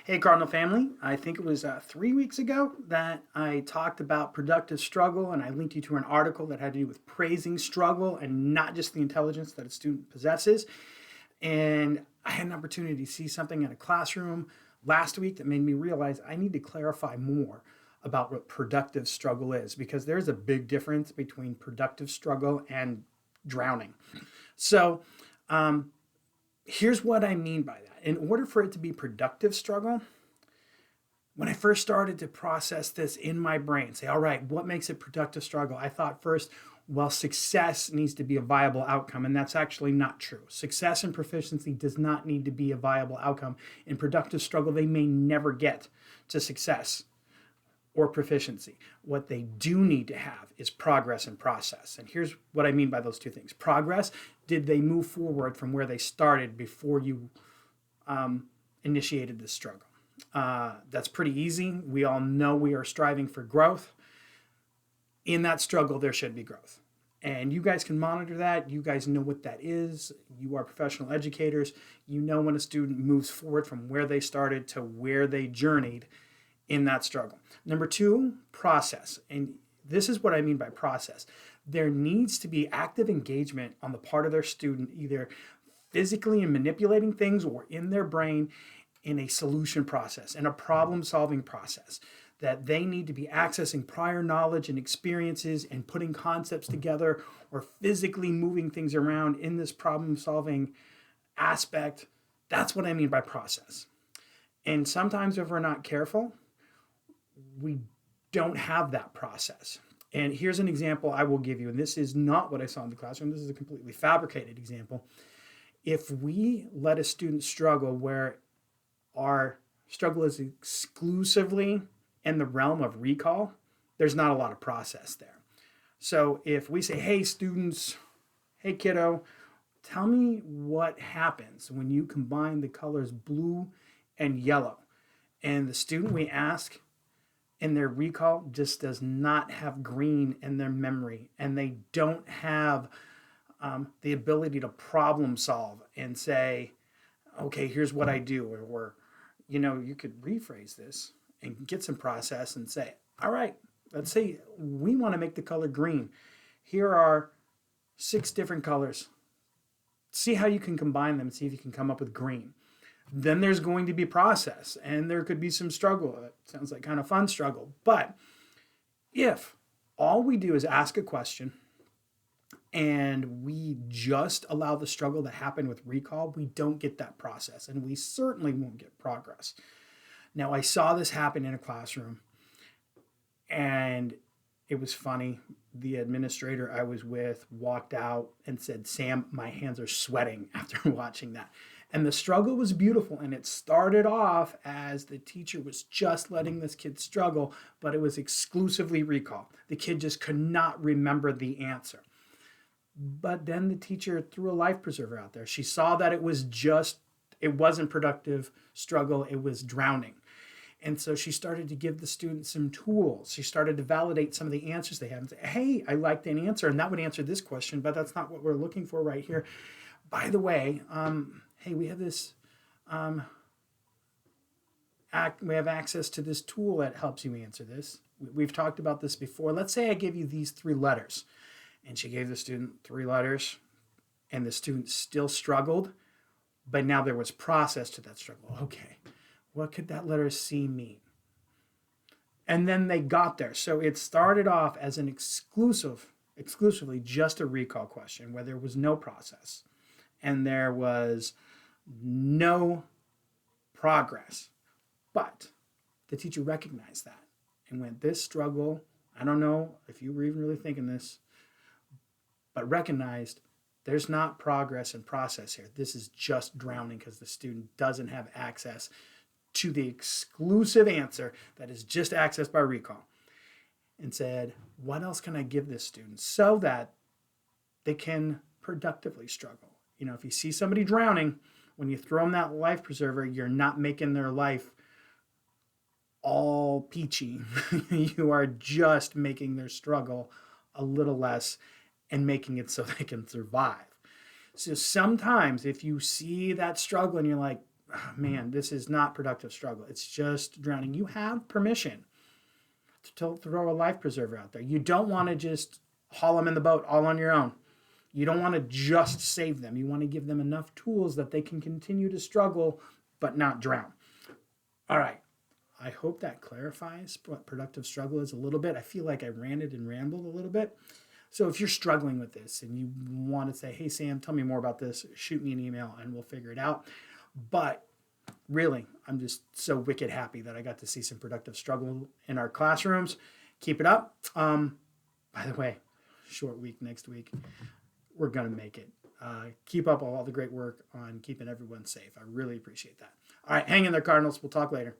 Hey, Cardinal family. I think it was 3 weeks ago that I talked about productive struggle, and I linked you to an article that had to do with praising struggle and not just the intelligence that a student possesses. And I had an opportunity to see something in a classroom last week that made me realize I need to clarify more about what productive struggle is because there's a big difference between productive struggle and drowning. So, um, here's what I mean by that. In order for it to be productive struggle, when I first started to process this in my brain, say, all right, what makes it productive struggle? I thought first, well, success needs to be a viable outcome, and that's actually not true. Success and proficiency does not need to be a viable outcome. In productive struggle, they may never get to success or proficiency. What they do need to have is progress and process. And here's what I mean by those two things. Progress, did they move forward from where they started before you initiated this struggle? That's pretty easy. We all know we are striving for growth. In that struggle, there should be growth. And you guys can monitor that. You guys know what that is. You are professional educators. You know when a student moves forward from where they started to where they journeyed in that struggle. Number two, process. And this is what I mean by process. There needs to be active engagement on the part of their student, either physically in manipulating things or in their brain in a solution process and a problem solving process, that they need to be accessing prior knowledge and experiences and putting concepts together or physically moving things around in this problem solving aspect. That's what I mean by process. And sometimes if we're not careful, we don't have that process. And here's an example I will give you, and this is not what I saw in the classroom. This is a completely fabricated example. If we let a student struggle where our struggle is exclusively in the realm of recall, there's not a lot of process there. So if we say, hey, students, hey, kiddo, tell me what happens when you combine the colors blue and yellow. And the student we ask in their recall just does not have green in their memory, and they don't have the ability to problem solve and say, okay, here's what I do. Or you could rephrase this and get some process and say, all right, let's say we want to make the color green. Here are 6 different colors. See how you can combine them and see if you can come up with green. Then there's going to be process and there could be some struggle. It sounds like kind of fun struggle. But if all we do is ask a question and we just allow the struggle to happen with recall, we don't get that process and we certainly won't get progress. Now, I saw this happen in a classroom and it was funny. The administrator I was with walked out and said, Sam, my hands are sweating after watching that. And the struggle was beautiful. And it started off as the teacher was just letting this kid struggle, but it was exclusively recall. The kid just could not remember the answer. But then the teacher threw a life preserver out there. She saw that it wasn't productive struggle, it was drowning. And so she started to give the students some tools. She started to validate some of the answers they had and say, hey, I liked an answer, and that would answer this question, but that's not what we're looking for right here. By the way, hey, we have this, we have access to this tool that helps you answer this. We've talked about this before. Let's say I give you these 3 letters. And she gave the student 3 letters, and the student still struggled, but now there was process to that struggle. Okay, what could that letter C mean? And then they got there. So it started off as an exclusively just a recall question where there was no process and there was no progress. But the teacher recognized that and went, this struggle, I don't know if you were even really thinking this, but recognized there's not progress and process here. This is just drowning because the student doesn't have access to the exclusive answer that is just accessed by recall. And said, what else can I give this student so that they can productively struggle? If you see somebody drowning, when you throw them that life preserver, you're not making their life all peachy. You are just making their struggle a little less and making it so they can survive. So sometimes if you see that struggle and you're like, man, this is not productive struggle. It's just drowning. You have permission to throw a life preserver out there. You don't want to just haul them in the boat all on your own. You don't want to just save them. You want to give them enough tools that they can continue to struggle but not drown. All right. I hope that clarifies what productive struggle is a little bit. I feel like I ranted and rambled a little bit. So if you're struggling with this and you want to say, hey, Sam, tell me more about this, shoot me an email and we'll figure it out. But really, I'm just so wicked happy that I got to see some productive struggle in our classrooms. Keep it up. By the way, short week next week. We're going to make it. Keep up all the great work on keeping everyone safe. I really appreciate that. All right, hang in there, Cardinals. We'll talk later.